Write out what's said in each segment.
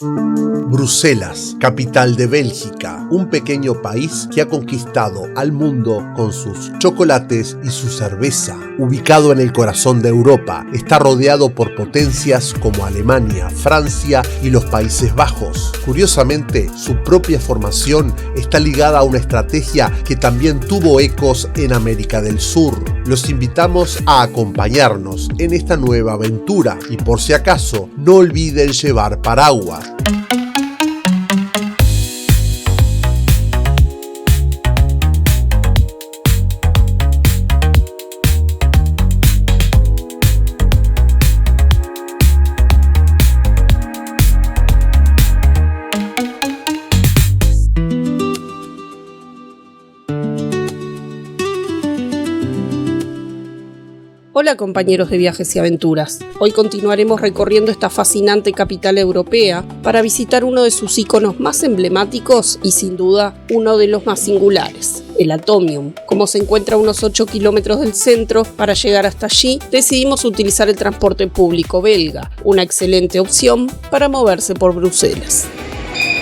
Bruselas, capital de Bélgica, un pequeño país que ha conquistado al mundo con sus chocolates y su cerveza. Ubicado en el corazón de Europa, está rodeado por potencias como Alemania, Francia y los Países Bajos. Curiosamente, su propia formación está ligada a una estrategia que también tuvo ecos en América del Sur. Los invitamos a acompañarnos en esta nueva aventura y por si acaso, no olviden llevar paraguas. Hola compañeros de viajes y aventuras, hoy continuaremos recorriendo esta fascinante capital europea para visitar uno de sus iconos más emblemáticos y sin duda uno de los más singulares, el Atomium. Como se encuentra a unos 8 kilómetros del centro, para llegar hasta allí decidimos utilizar el transporte público belga, una excelente opción para moverse por Bruselas.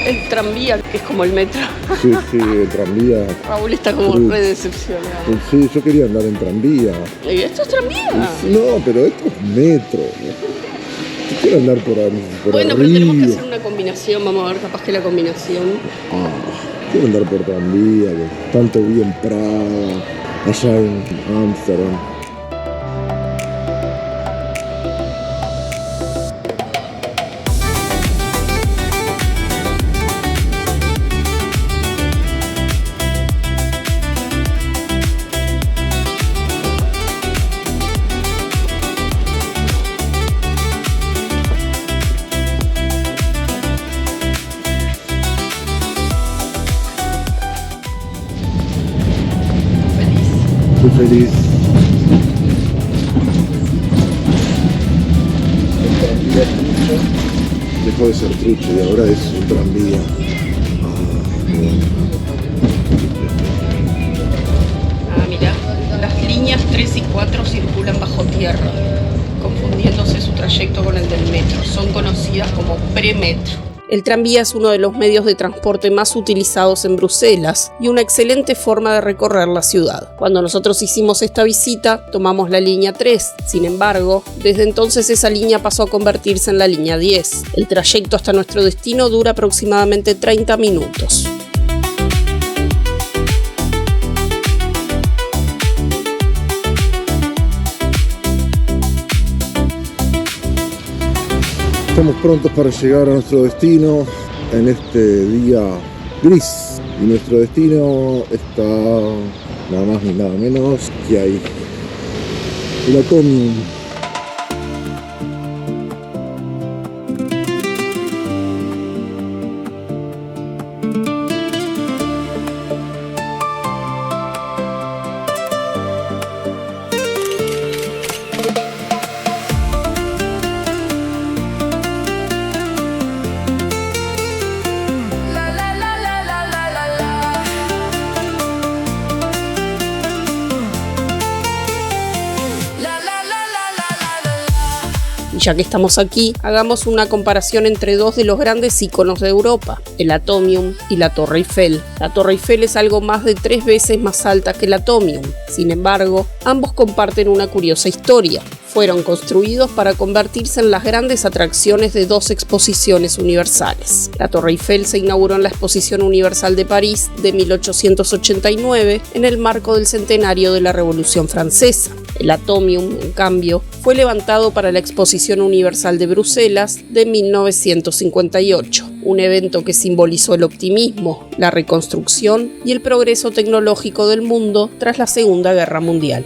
El tranvía, que es como el metro. Sí, el tranvía. Raúl está como re decepcionado. Sí, yo quería andar en tranvía. ¿Y esto es tranvía? No, pero esto es metro. Yo quiero andar por bueno, arriba. pero tenemos que hacer una combinación, vamos a ver capaz que la combinación. Quiero andar por tranvía, que tanto vi en Praga, allá en Ámsterdam. Estoy feliz. El tranvía trucho dejó de ser trucho y ahora es un tranvía. Mirá, las líneas 3 y 4 circulan bajo tierra, confundiéndose su trayecto con el del metro. Son conocidas como premetro. El tranvía es uno de los medios de transporte más utilizados en Bruselas y una excelente forma de recorrer la ciudad. Cuando nosotros hicimos esta visita, tomamos la línea 3. Sin embargo, desde entonces esa línea pasó a convertirse en la línea 10. El trayecto hasta nuestro destino dura aproximadamente 30 minutos. Estamos prontos para llegar a nuestro destino en este día gris. Y nuestro destino está nada más ni nada menos que ahí. El Atomium. Ya que estamos aquí, hagamos una comparación entre dos de los grandes iconos de Europa, el Atomium y la Torre Eiffel. La Torre Eiffel es algo más de 3 veces más alta que el Atomium. Sin embargo, ambos comparten una curiosa historia. Fueron construidos para convertirse en las grandes atracciones de 2 exposiciones universales. La Torre Eiffel se inauguró en la Exposición Universal de París de 1889 en el marco del centenario de la Revolución Francesa. El Atomium, en cambio, fue levantado para la Exposición Universal de Bruselas de 1958, un evento que simbolizó el optimismo, la reconstrucción y el progreso tecnológico del mundo tras la Segunda Guerra Mundial.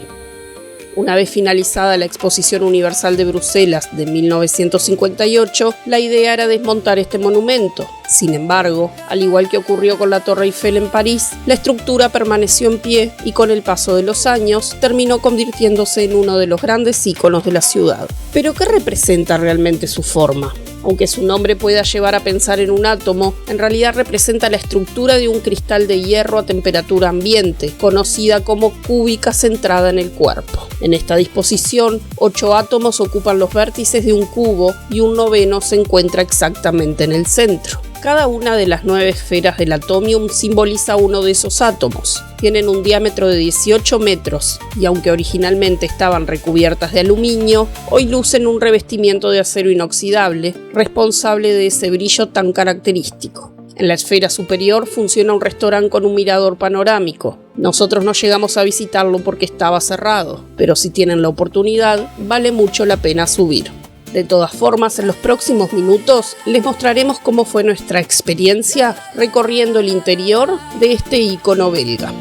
Una vez finalizada la Exposición Universal de Bruselas de 1958, la idea era desmontar este monumento. Sin embargo, al igual que ocurrió con la Torre Eiffel en París, la estructura permaneció en pie y con el paso de los años terminó convirtiéndose en uno de los grandes íconos de la ciudad. ¿Pero qué representa realmente su forma? Aunque su nombre pueda llevar a pensar en un átomo, en realidad representa la estructura de un cristal de hierro a temperatura ambiente, conocida como cúbica centrada en el cuerpo. En esta disposición, 8 átomos ocupan los vértices de un cubo y un noveno se encuentra exactamente en el centro. Cada una de las 9 esferas del atomium simboliza uno de esos átomos. Tienen un diámetro de 18 metros y aunque originalmente estaban recubiertas de aluminio, hoy lucen un revestimiento de acero inoxidable, responsable de ese brillo tan característico. En la esfera superior funciona un restaurante con un mirador panorámico. Nosotros no llegamos a visitarlo porque estaba cerrado, pero si tienen la oportunidad, vale mucho la pena subir. De todas formas, en los próximos minutos les mostraremos cómo fue nuestra experiencia recorriendo el interior de este icono belga.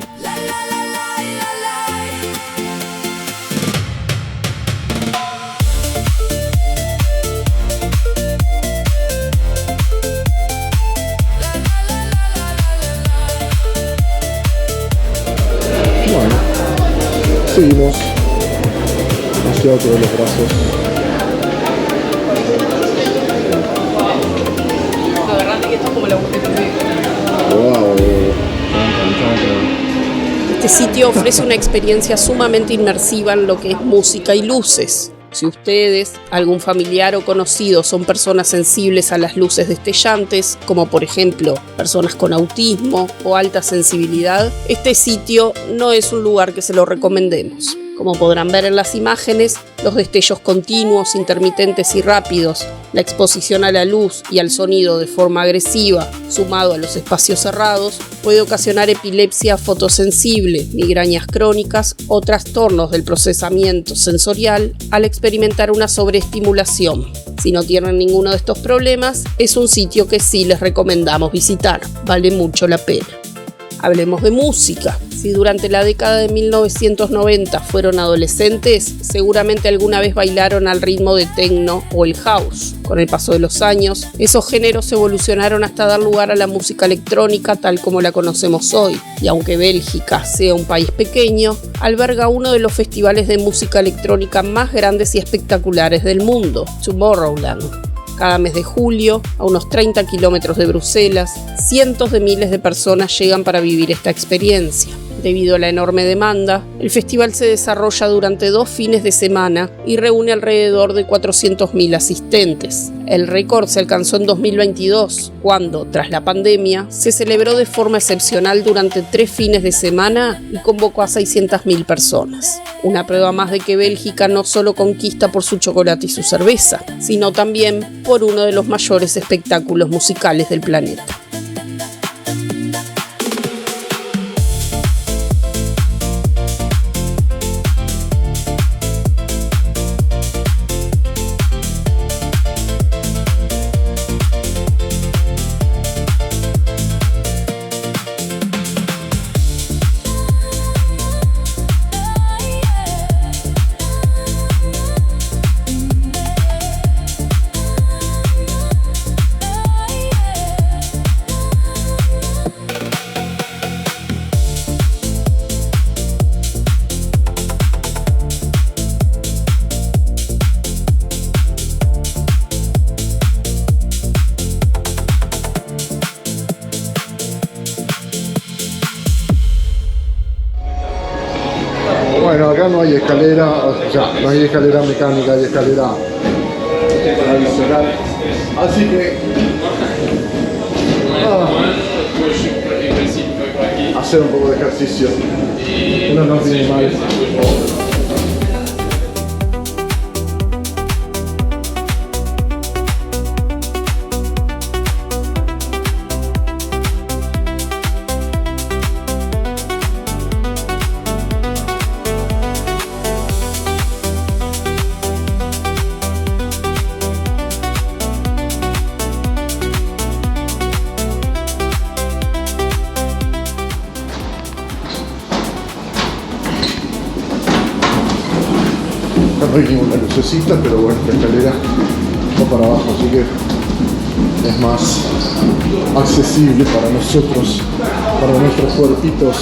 Bueno, seguimos hacia otro de los brazos. Wow. Este sitio ofrece una experiencia sumamente inmersiva en lo que es música y luces. Si ustedes, algún familiar o conocido son personas sensibles a las luces destellantes, como por ejemplo personas con autismo o alta sensibilidad, este sitio no es un lugar que se lo recomendemos. Como podrán ver en las imágenes, los destellos continuos, intermitentes y rápidos, la exposición a la luz y al sonido de forma agresiva, sumado a los espacios cerrados, puede ocasionar epilepsia fotosensible, migrañas crónicas o trastornos del procesamiento sensorial al experimentar una sobreestimulación. Si no tienen ninguno de estos problemas, es un sitio que sí les recomendamos visitar. Vale mucho la pena. Hablemos de música. Si durante la década de 1990 fueron adolescentes, seguramente alguna vez bailaron al ritmo de techno o el house. Con el paso de los años, esos géneros evolucionaron hasta dar lugar a la música electrónica tal como la conocemos hoy. Y aunque Bélgica sea un país pequeño, alberga uno de los festivales de música electrónica más grandes y espectaculares del mundo, Tomorrowland. Cada mes de julio, a unos 30 kilómetros de Bruselas, cientos de miles de personas llegan para vivir esta experiencia. Debido a la enorme demanda, el festival se desarrolla durante 2 fines de semana y reúne alrededor de 400.000 asistentes. El récord se alcanzó en 2022, cuando, tras la pandemia, se celebró de forma excepcional durante 3 fines de semana y convocó a 600.000 personas. Una prueba más de que Bélgica no solo conquista por su chocolate y su cerveza, sino también por uno de los mayores espectáculos musicales del planeta. Bueno, acá no hay escalera, o sea, no hay escalera mecánica, hay escalera tradicional. Así que hacer un poco de ejercicio. Uno no tiene mal. No hay ninguna lucecita, pero bueno, la escalera va para abajo, así que es más accesible para nosotros, para nuestros cuerpitos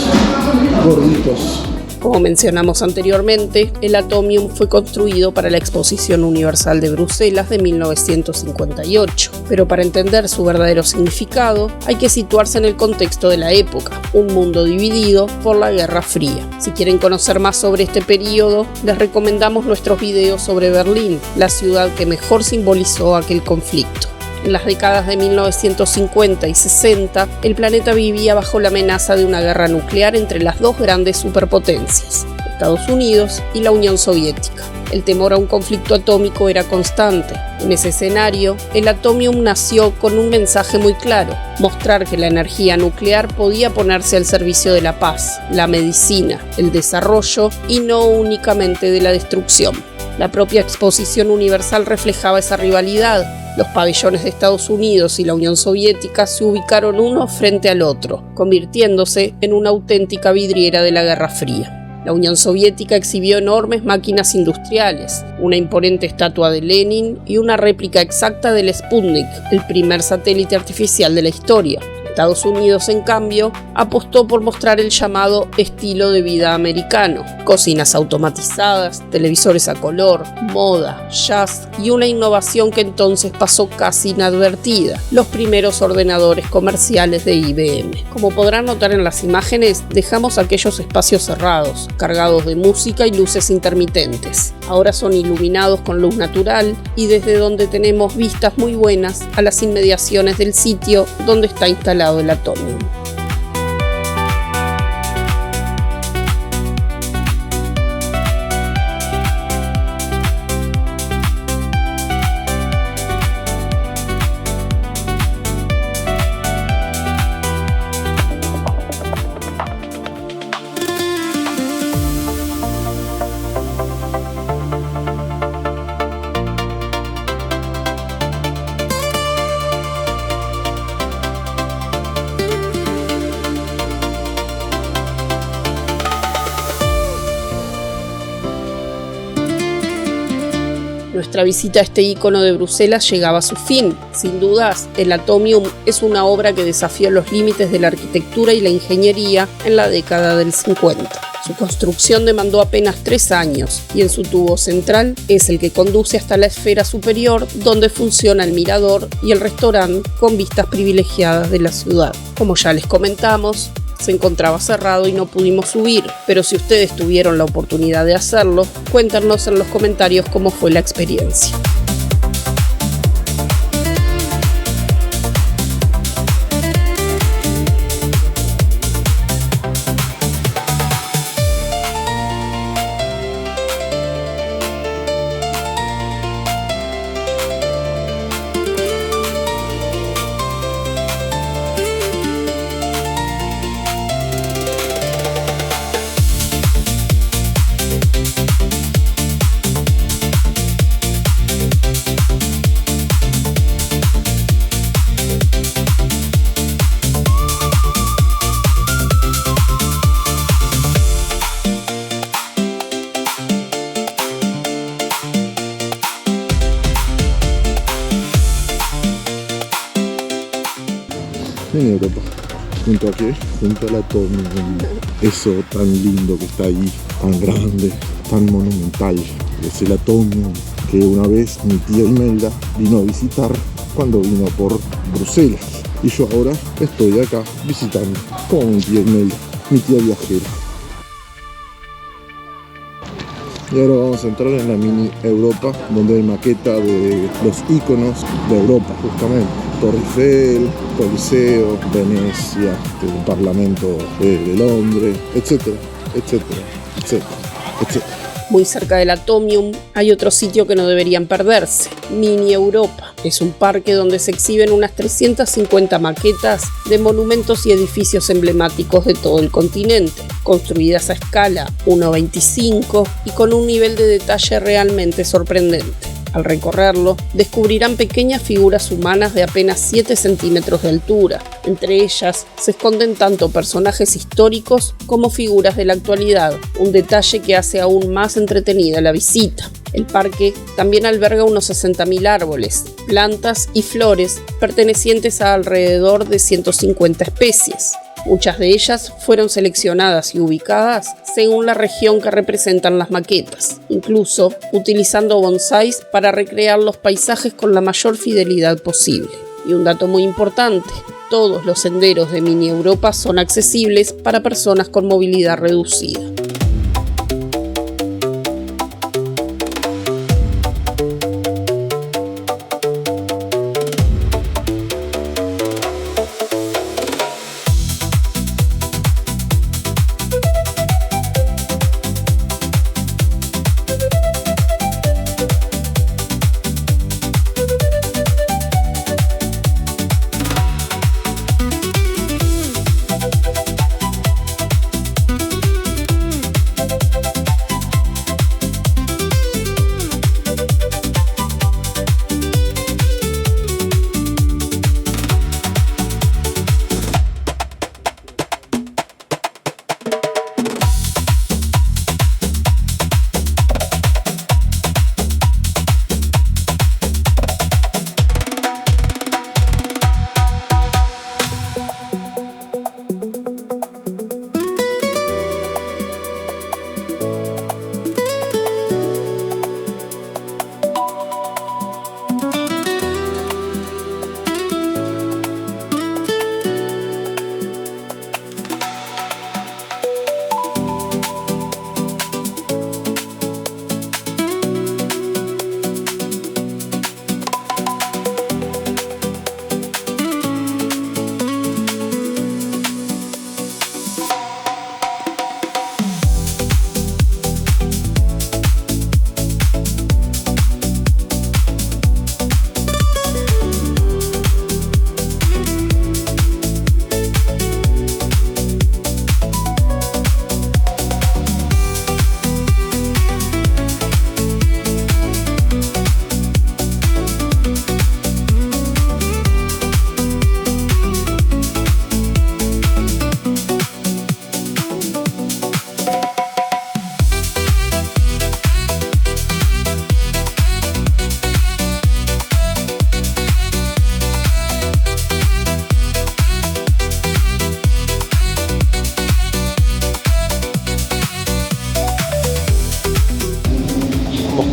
gorditos. Como mencionamos anteriormente, el Atomium fue construido para la Exposición Universal de Bruselas de 1958, pero para entender su verdadero significado hay que situarse en el contexto de la época, un mundo dividido por la Guerra Fría. Si quieren conocer más sobre este periodo, les recomendamos nuestros videos sobre Berlín, la ciudad que mejor simbolizó aquel conflicto. En las décadas de 1950 y 60, el planeta vivía bajo la amenaza de una guerra nuclear entre las dos grandes superpotencias, Estados Unidos y la Unión Soviética. El temor a un conflicto atómico era constante. En ese escenario, el Atomium nació con un mensaje muy claro: mostrar que la energía nuclear podía ponerse al servicio de la paz, la medicina, el desarrollo y no únicamente de la destrucción. La propia Exposición Universal reflejaba esa rivalidad. Los pabellones de Estados Unidos y la Unión Soviética se ubicaron uno frente al otro, convirtiéndose en una auténtica vidriera de la Guerra Fría. La Unión Soviética exhibió enormes máquinas industriales, una imponente estatua de Lenin y una réplica exacta del Sputnik, el primer satélite artificial de la historia. Estados Unidos, en cambio, apostó por mostrar el llamado estilo de vida americano: cocinas automatizadas, televisores a color, moda, jazz y una innovación que entonces pasó casi inadvertida: los primeros ordenadores comerciales de IBM. Como podrán notar en las imágenes, dejamos aquellos espacios cerrados, cargados de música y luces intermitentes. Ahora son iluminados con luz natural y desde donde tenemos vistas muy buenas a las inmediaciones del sitio donde está instalado el Atomium. Nuestra visita a este ícono de Bruselas llegaba a su fin. Sin dudas, el Atomium es una obra que desafió los límites de la arquitectura y la ingeniería en la década del 50. Su construcción demandó apenas 3 años y en su tubo central es el que conduce hasta la esfera superior, donde funciona el mirador y el restaurante con vistas privilegiadas de la ciudad. Como ya les comentamos, se encontraba cerrado y no pudimos subir, pero si ustedes tuvieron la oportunidad de hacerlo, cuéntanos en los comentarios cómo fue la experiencia. En Europa, junto al Atomium, eso tan lindo que está ahí, tan grande, tan monumental. Es el Atomium que una vez mi tía Imelda vino a visitar cuando vino por Bruselas. Y yo ahora estoy acá visitando como mi tía Imelda, mi tía viajera. Y ahora vamos a entrar en la mini Europa, donde hay maqueta de los íconos de Europa, justamente. Torre Eiffel, Coliseo, Venecia, el Parlamento de Londres, etcétera, etcétera, etcétera, etcétera. Muy cerca del Atomium hay otro sitio que no deberían perderse: Mini Europa. Es un parque donde se exhiben unas 350 maquetas de monumentos y edificios emblemáticos de todo el continente, construidas a escala 1:25 y con un nivel de detalle realmente sorprendente. Al recorrerlo, descubrirán pequeñas figuras humanas de apenas 7 centímetros de altura. Entre ellas se esconden tanto personajes históricos como figuras de la actualidad, un detalle que hace aún más entretenida la visita. El parque también alberga unos 60.000 árboles, plantas y flores pertenecientes a alrededor de 150 especies. Muchas de ellas fueron seleccionadas y ubicadas según la región que representan las maquetas, incluso utilizando bonsáis para recrear los paisajes con la mayor fidelidad posible. Y un dato muy importante, todos los senderos de Mini Europa son accesibles para personas con movilidad reducida.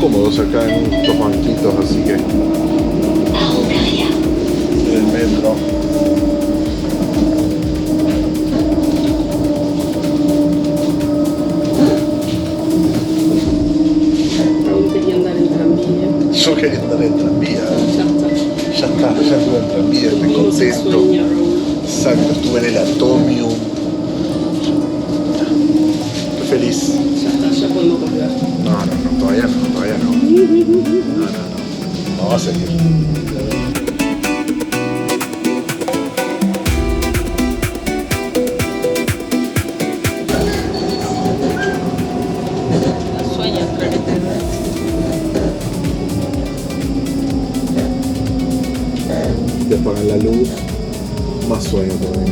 Cómodos acá en estos banquitos, así que en el metro. Quería andar en tranvía. Yo quería andar en tranvía. Ya estuve en tranvía, estoy contento. Exacto, estuve en el Atomium. Estoy feliz. Ya podemos volver. No, todavía no. No va a seguir. Sueño entrar en tranvía. Te apagan la luz, más sueño todavía.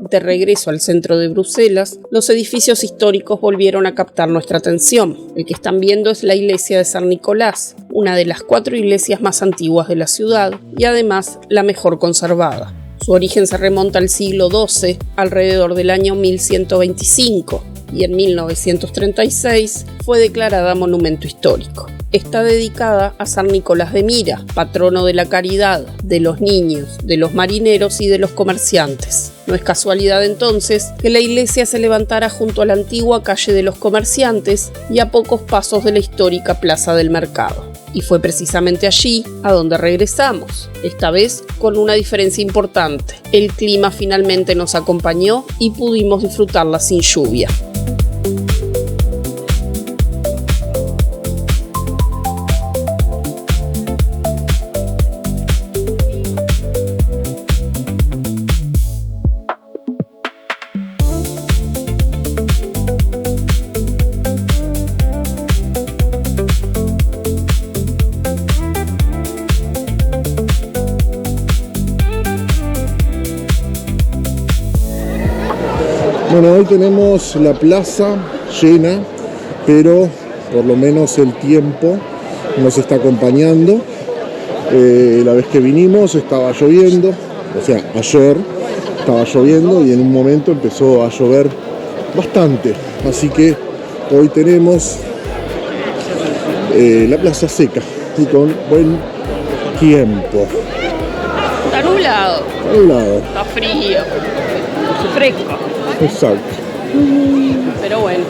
De regreso al centro de Bruselas, los edificios históricos volvieron a captar nuestra atención. El que están viendo es la iglesia de San Nicolás, una de las 4 iglesias más antiguas de la ciudad y además la mejor conservada. Su origen se remonta al siglo XII, alrededor del año 1125, y en 1936 fue declarada monumento histórico. Está dedicada a San Nicolás de Mira, patrono de la caridad, de los niños, de los marineros y de los comerciantes. No es casualidad entonces que la iglesia se levantara junto a la antigua calle de los comerciantes y a pocos pasos de la histórica plaza del mercado. Y fue precisamente allí a donde regresamos, esta vez con una diferencia importante. El clima finalmente nos acompañó y pudimos disfrutarla sin lluvia. Bueno, hoy tenemos la plaza llena, pero por lo menos el tiempo nos está acompañando. La vez que vinimos estaba lloviendo, o sea, ayer estaba lloviendo y en un momento empezó a llover bastante. Así que hoy tenemos la plaza seca y con buen tiempo. Está nublado. Está frío. Fresco. Exacto. Pero bueno.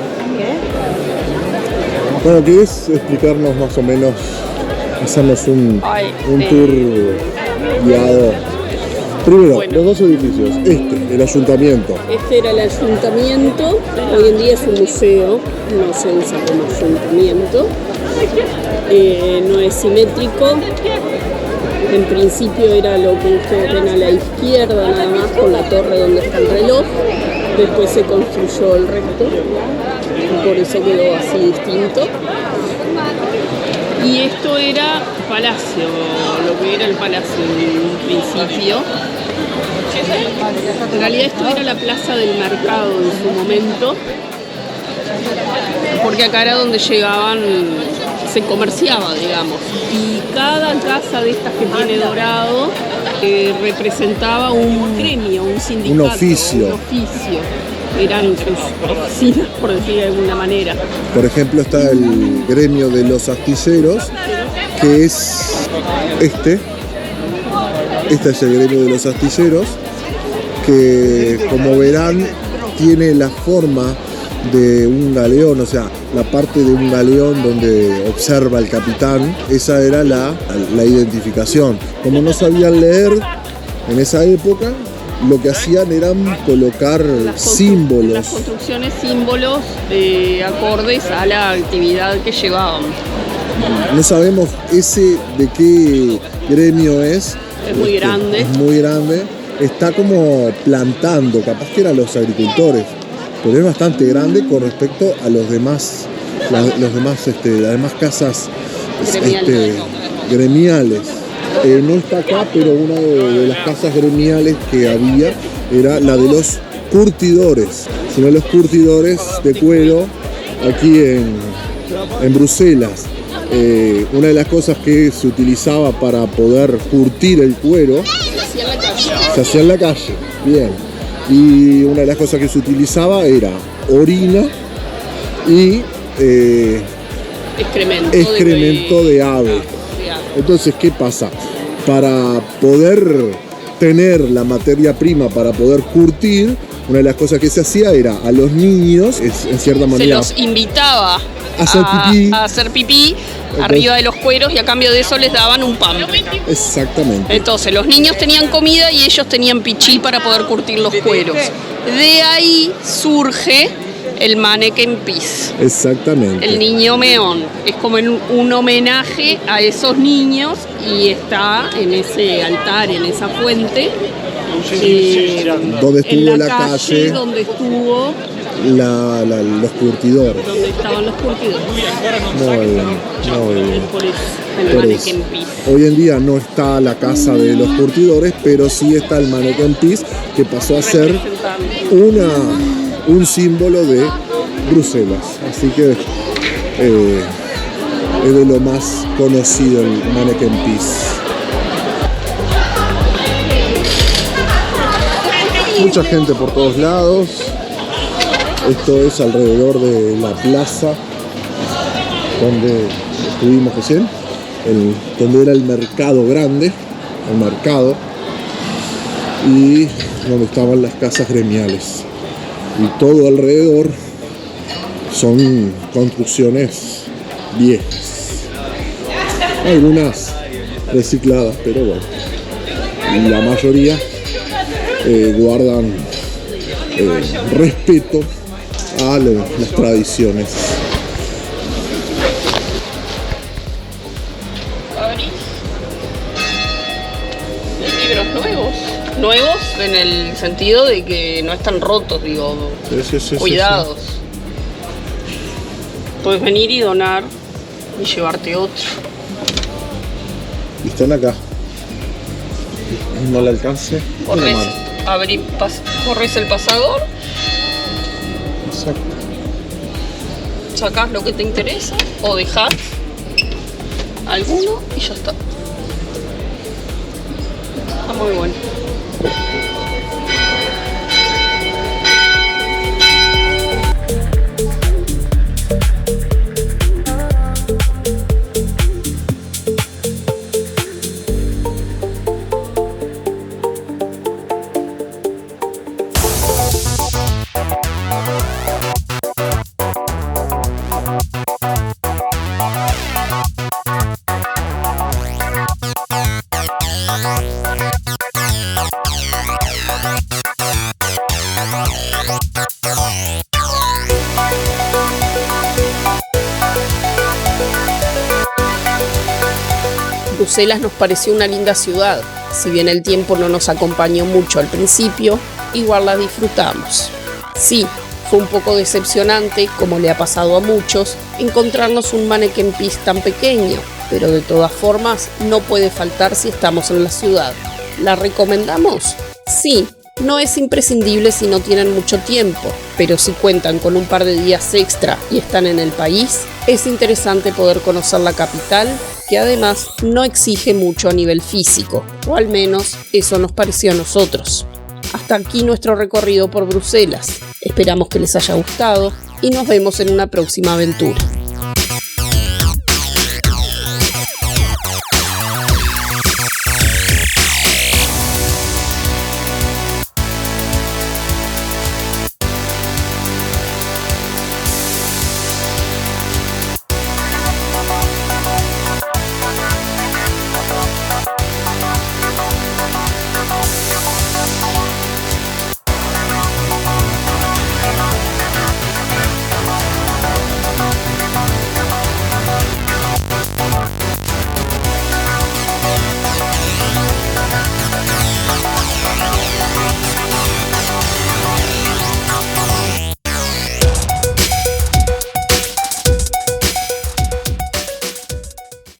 Bueno, ¿querés explicarnos más o menos, hacernos un tour guiado? Primero, bueno, los dos edificios. El ayuntamiento. Este era el ayuntamiento. Hoy en día es un museo. No se usa como ayuntamiento. No es simétrico. En principio era lo que ustedes ven a la izquierda nada más, con la torre donde está el reloj. Después se construyó el resto, por eso quedó así distinto. Y esto era palacio, lo que era el palacio en un principio. En realidad esto era la plaza del mercado en su momento, porque acá era donde llegaban, se comerciaba, digamos. Y cada casa de estas que tiene dorado representaba un gremio, un sindicato, un oficio. Eran sus oficinas, por decir de alguna manera. Por ejemplo, está el gremio de los astilleros, que es este es el gremio de los astilleros, que como verán tiene la forma de un galeón, o sea, la parte de un galeón donde observa el capitán. Esa era la identificación. Como no sabían leer en esa época, lo que hacían eran colocar símbolos. Las construcciones, símbolos acordes a la actividad que llevaban. No sabemos ese de qué gremio es. Es muy grande. Es muy grande. Está como plantando, capaz que eran los agricultores, pero es bastante grande con respecto a los demás, las demás casas gremiales. No está acá, pero una de las casas gremiales que había era la de los curtidores. Son los curtidores de cuero aquí en Bruselas. Una de las cosas que se utilizaba para poder curtir el cuero se hacía en la calle. Bien. Y una de las cosas que se utilizaba era orina y excremento de ave. Entonces, ¿qué pasa? Para poder tener la materia prima, para poder curtir, una de las cosas que se hacía era a los niños, en cierta manera, se los invitaba a hacer pipí arriba de los cueros y a cambio de eso les daban un pan. Exactamente. Entonces los niños tenían comida y ellos tenían pichí para poder curtir los cueros. De ahí surge el Manneken Pis. Exactamente. El niño meón. Es como un homenaje a esos niños y está en ese altar, en esa fuente. Donde estuvo en la calle donde estuvo los curtidores. Donde estaban los curtidores. Muy bien. Por eso, el Manneken Pis. Hoy en día no está la casa de los curtidores, pero sí está el Manneken Pis, que pasó a ser un símbolo de Bruselas. Así que es de lo más conocido el Manneken Pis. Mucha gente por todos lados. Esto es alrededor de la plaza donde estuvimos recién, donde era el mercado grande, el mercado, y donde estaban las casas gremiales. Y todo alrededor son construcciones viejas. Algunas recicladas, pero bueno, la mayoría guardan respeto a las tradiciones. Libros nuevos en el sentido de que no están rotos, digo, cuidados. Sí. Puedes venir y donar y llevarte otro. Y están acá. No le alcance. Corres el pasador Exacto. Sacás lo que te interesa o dejás alguno y ya está. Está muy bueno. Bruselas nos pareció una linda ciudad. Si bien el tiempo no nos acompañó mucho al principio, igual la disfrutamos. Sí, fue un poco decepcionante, como le ha pasado a muchos, encontrarnos un Manneken Pis tan pequeño, pero de todas formas no puede faltar si estamos en la ciudad. ¿La recomendamos? Sí, no es imprescindible si no tienen mucho tiempo, pero si cuentan con un par de días extra y están en el país, es interesante poder conocer la capital, que además no exige mucho a nivel físico, o al menos eso nos pareció a nosotros. Hasta aquí nuestro recorrido por Bruselas. Esperamos que les haya gustado y nos vemos en una próxima aventura.